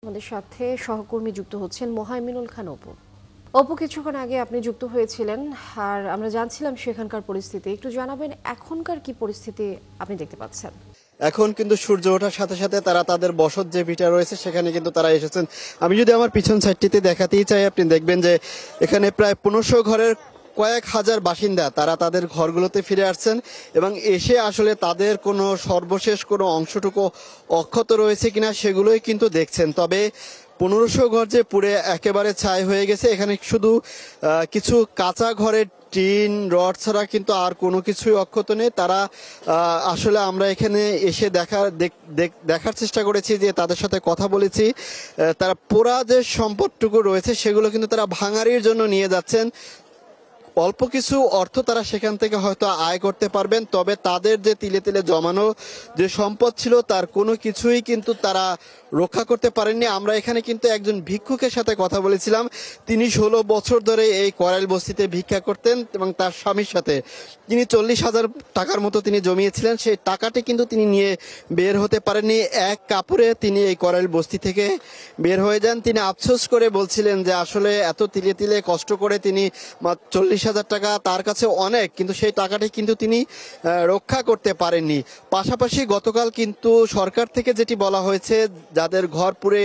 আমাদের সাথে সহকর্মী যুক্ত হচ্ছেন মোহাইমিনুল খান অপু। অপু, কিছুক্ষণ আগে আপনি যুক্ত হয়েছিলেন আর আমরা জানছিলাম সেখানকার পরিস্থিতি। একটু জানাবেন এখনকার কি পরিস্থিতি আপনি দেখতে পাচ্ছেন? এখন কিন্তু সূর্য ওঠার সাথে সাথে তারা তাদের বসত যে ভিটা রয়েছে সেখানে কিন্তু তারা এসেছেন। আমি যদি আমার পিছন সাইডটিতে দেখাতেই চাই, আপনি দেখবেন যে এখানে প্রায় 1500 ঘরের কয়েক হাজার বাসিন্দা তারা তাদের ঘরগুলোতে ফিরে আসছেন এবং এসে আসলে তাদের কোনো সর্বশেষ কোনো অংশটুকু অক্ষত রয়েছে কিনা সেগুলোই কিন্তু দেখছেন। তবে 1500 ঘর যে পুড়ে একেবারে ছাই হয়ে গেছে, এখানে শুধু কিছু কাঁচা ঘরের টিন রড ছাড়া কিন্তু আর কোনো কিছুই অক্ষত নেই। তারা আসলে আমরা এখানে এসে দেখার চেষ্টা করেছি, যে তাদের সাথে কথা বলেছি। তারা পোড়া যে সম্পদটুকু রয়েছে সেগুলো কিন্তু তারা ভাঙারির জন্য নিয়ে যাচ্ছেন। অল্প কিছু অর্থ তারা সেখান থেকে হয়তো আয় করতে পারবেন, তবে তাদের যে তিলে তিলে জমানো যে সম্পদ ছিল তার কোনো কিছুই কিন্তু তারা রক্ষা করতে পারেননি। আমরা এখানে কিন্তু একজন ভিক্ষুকের সাথে কথা বলেছিলাম। তিনি 16 বছর ধরে এই করাইল বস্তিতে ভিক্ষা করতেন এবং তার স্বামীর সাথে তিনি 40,000 টাকার মতো তিনি জমিয়েছিলেন। সেই টাকাটি কিন্তু তিনি নিয়ে বের হতে পারেননি। এক কাপড়ে তিনি এই করাইল বস্তি থেকে বের হয়ে যান। তিনি আফসোস করে বলছিলেন যে আসলে এত তিলে তিলে কষ্ট করে তিনি 40,000 টাকা তার কাছে অনেক, কিন্তু সেই টাকাটি কিন্তু তিনি রক্ষা করতে পারেননি। পাশাপাশি গতকাল কিন্তু সরকার থেকে যেটি বলা হয়েছে, যাদের ঘর পুড়ে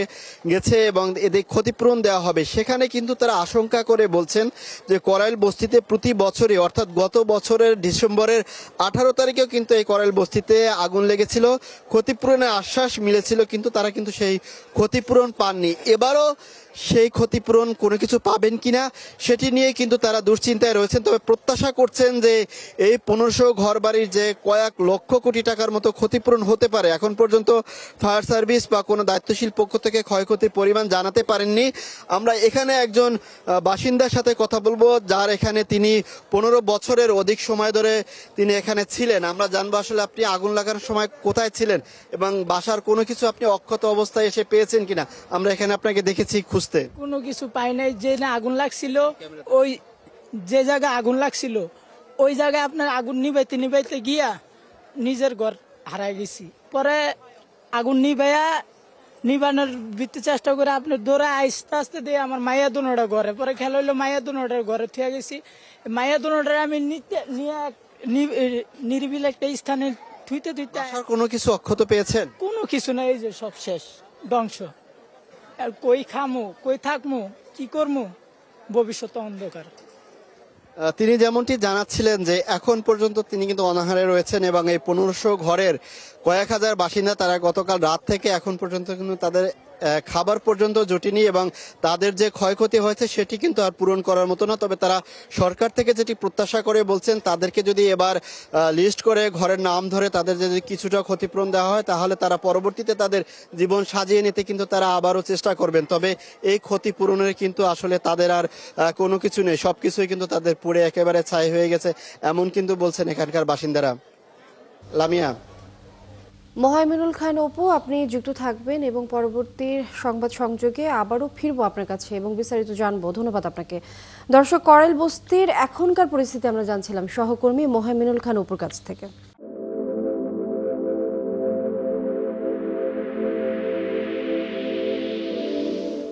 গেছে এবং এদের ক্ষতিপূরণ দেওয়া হবে, সেখানে কিন্তু তারা আশঙ্কা করে বলছেন যে করাইল বস্তিতে প্রতি বছরই, অর্থাৎ গত বছরের ডিসেম্বরের 18 তারিখেও কিন্তু এই করাইল বস্তিতে আগুন লেগেছিল। ক্ষতিপূরণের আশ্বাস মিলেছিল, কিন্তু তারা কিন্তু সেই ক্ষতিপূরণ পাননি। এবারও সেই ক্ষতিপূরণ কোনো কিছু পাবেন কিনা সেটি নিয়ে কিন্তু তারা দুশ্চিন্তায় রয়েছেন। তবে প্রত্যাশা করছেন যে এই 1500 ঘর বাড়ির যে কয়েক লক্ষ কোটি টাকার মতো ক্ষতিপূরণ হতে পারে, এখন পর্যন্ত ফায়ার সার্ভিস বা কোনো দায়িত্বশীল পক্ষ থেকে ক্ষয়ক্ষতির পরিমাণ জানাতে পারেননি। আমরা এখানে একজন বাসিন্দার সাথে কথা বলবো, যার এখানে তিনি 15 বছরের অধিক সময় ধরে তিনি এখানে ছিলেন। আমরা জানবো আসলে আপনি আগুন লাগানোর সময় কোথায় ছিলেন এবং বাসার কোনো কিছু আপনি অক্ষত অবস্থায় এসে পেয়েছেন কিনা। আমরা এখানে আপনাকে দেখেছি কোনো কিছু পাই নাই। যে না আগুন লাগছিল, ওই যে জায়গায় আগুন লাগছিল ওই জায়গায় আপনার আগুন নিবাইতে নিবাইতে গিয়া নিজের ঘর হারাই গেছি। পরে আগুন নিবানোর ভিত্তি চেষ্টা করে আপনার দৌড়ে আস্তে আস্তে দিয়ে আমার মাইয়া দুনোটা ঘরে, পরে খেলা হইলো মাইয়া দুনোটার ঘরে থুয়ে গেছি। মাইয়া দুনোটার আমি নিয়ে নিরিবিল একটা স্থানে থুইতে থুইতে কোনো কিছু অক্ষত পেয়েছেন? কোনো কিছু নাই, এই যে সব শেষ ধ্বংস। আর কই খামু, কই থাকমু, কি করমু, ভবিষ্যৎ অন্ধকার। তিনি যেমনটি জানাচ্ছিলেন যে এখন পর্যন্ত তিনি কিন্তু অনাহারে রয়েছেন এবং এই 1500 ঘরের কয়েক হাজার বাসিন্দা তারা গতকাল রাত থেকে এখন পর্যন্ত কিন্তু তাদের খাবার পর্যন্ত জুটেনি এবং তাদের যে ক্ষয়ক্ষতি হয়েছে সেটি কিন্তু আর পূরণ করার মতো না। তবে তারা সরকার থেকে যেটি প্রত্যাশা করে বলছেন, তাদেরকে যদি এবার লিস্ট করে ঘরের নাম ধরে তাদের যদি কিছুটা ক্ষতিপূরণ দেওয়া হয়, তাহলে তারা পরবর্তীতে তাদের জীবন সাজিয়ে নিতে কিন্তু তারা আবারও চেষ্টা করবেন। তবে এই ক্ষতিপূরণের কিন্তু আসলে তাদের আর কোনো কিছু নেই, সবকিছুই কিন্তু তাদের পুড়ে একেবারে ছাই হয়ে গেছে, এমন কিন্তু বলছেন এখানকার বাসিন্দারা। লামিয়া। মোহাইমিনুল খান অপু, আপনি যুক্ত থাকবেন এবং পরবর্তী সংবাদ সংযোগে আবারও ফিরবো আপনার কাছে এবং বিস্তারিত জানবো। ধন্যবাদ আপনাকে। দর্শক, করাইল বস্তির এখনকার পরিস্থিতি আমরা জানছিলাম সহকর্মী মোহাইমিনুল খান অপুর কাছ থেকে।